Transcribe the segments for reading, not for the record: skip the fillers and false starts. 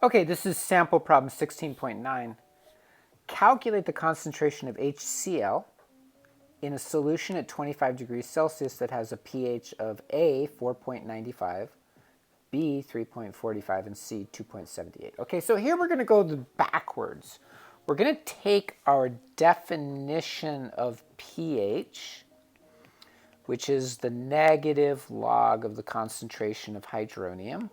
Okay, this is sample problem 16.9. Calculate the concentration of HCl in a solution at 25 degrees Celsius that has a pH of A, 4.95, B, 3.45, and C, 2.78. Okay, so here we're going to go backwards. We're going to take our definition of pH, which is the negative log of the concentration of hydronium.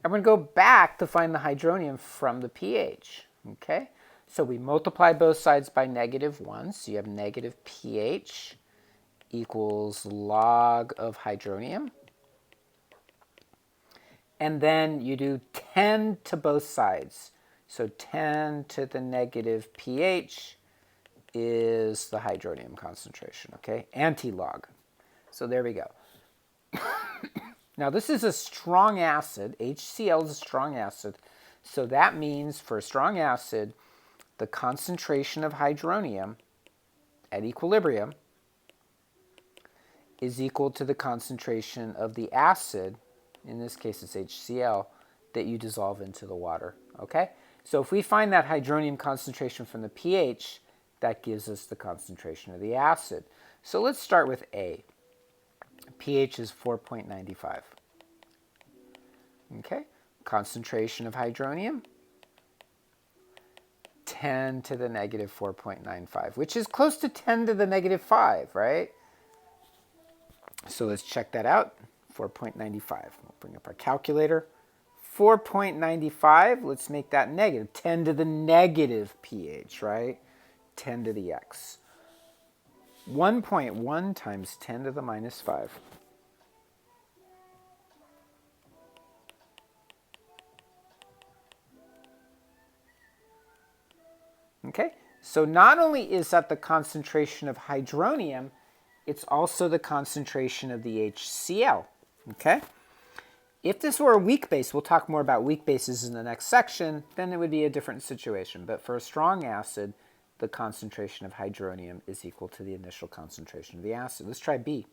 And we're going to go back to find the hydronium from the pH. Okay? So we multiply both sides by -1. So you have negative pH equals log of hydronium. And then you do 10 to both sides. So 10 to the negative pH is the hydronium concentration. Okay? Anti-log. So there we go. Now, this is a strong acid. HCl is a strong acid. So that means for a strong acid, the concentration of hydronium at equilibrium is equal to the concentration of the acid, in this case it's HCl, that you dissolve into the water. Okay? So if we find that hydronium concentration from the pH, that gives us the concentration of the acid. So let's start with A. pH is 4.95. Okay, concentration of hydronium, 10 to the negative 4.95, which is close to 10 to the negative 5, right? So let's check that out, 4.95. We'll bring up our calculator. 4.95, let's make that negative, 10 to the negative pH, right? 10 to the x. 1.1 times 10 to the minus 5. Okay, so not only is that the concentration of hydronium, it's also the concentration of the HCl. Okay, if this were a weak base, we'll talk more about weak bases in the next section, then it would be a different situation. But for a strong acid, the concentration of hydronium is equal to the initial concentration of the acid. Let's try B.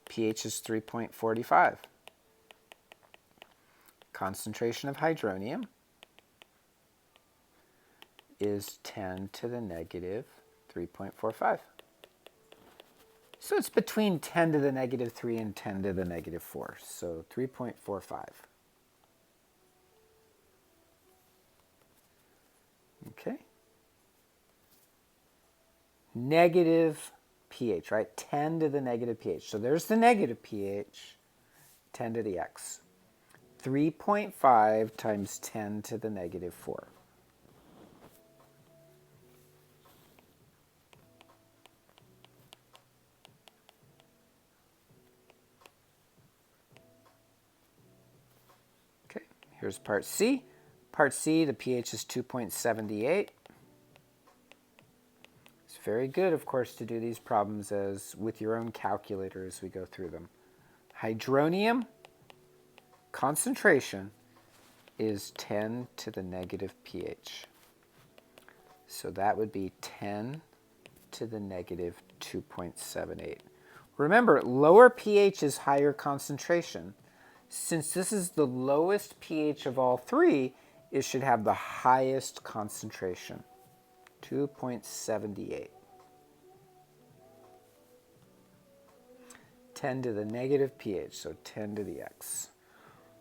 pH is 3.45. Concentration of hydronium is 10 to the negative 3.45. So it's between 10 to the negative 3 and 10 to the negative 4. So 3.45. Okay. Negative pH, right? 10 to the negative pH. So there's the negative pH, 10 to the x. 3.5 times 10 to the negative 4. Okay, here's part C. Part C, the pH is 2.78. It's very good, of course, to do these problems as with your own calculator as we go through them. Hydronium concentration is 10 to the negative pH. So that would be 10 to the negative 2.78. Remember, lower pH is higher concentration. Since this is the lowest pH of all three, it should have the highest concentration, 2.78. 10 to the negative pH, so 10 to the x.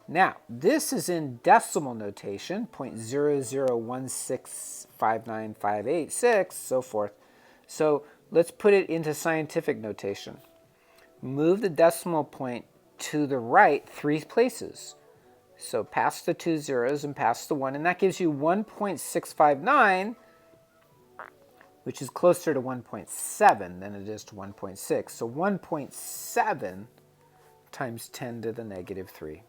Now, this is in decimal notation, 0.00165958, so forth. So let's put it into scientific notation. Move the decimal point to the right 3 places. So past the 2 zeros and past the 1, and that gives you 1.659, which is closer to 1.7 than it is to 1.6. So 1.7 times 10 to the negative 3.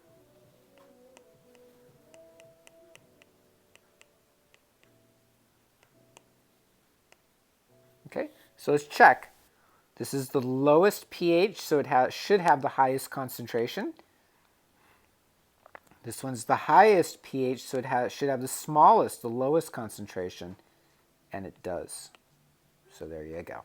Okay, so let's check. This is the lowest pH, so it should have the highest concentration. This one's the highest pH, so it should have the smallest, the lowest concentration, and it does. So there you go.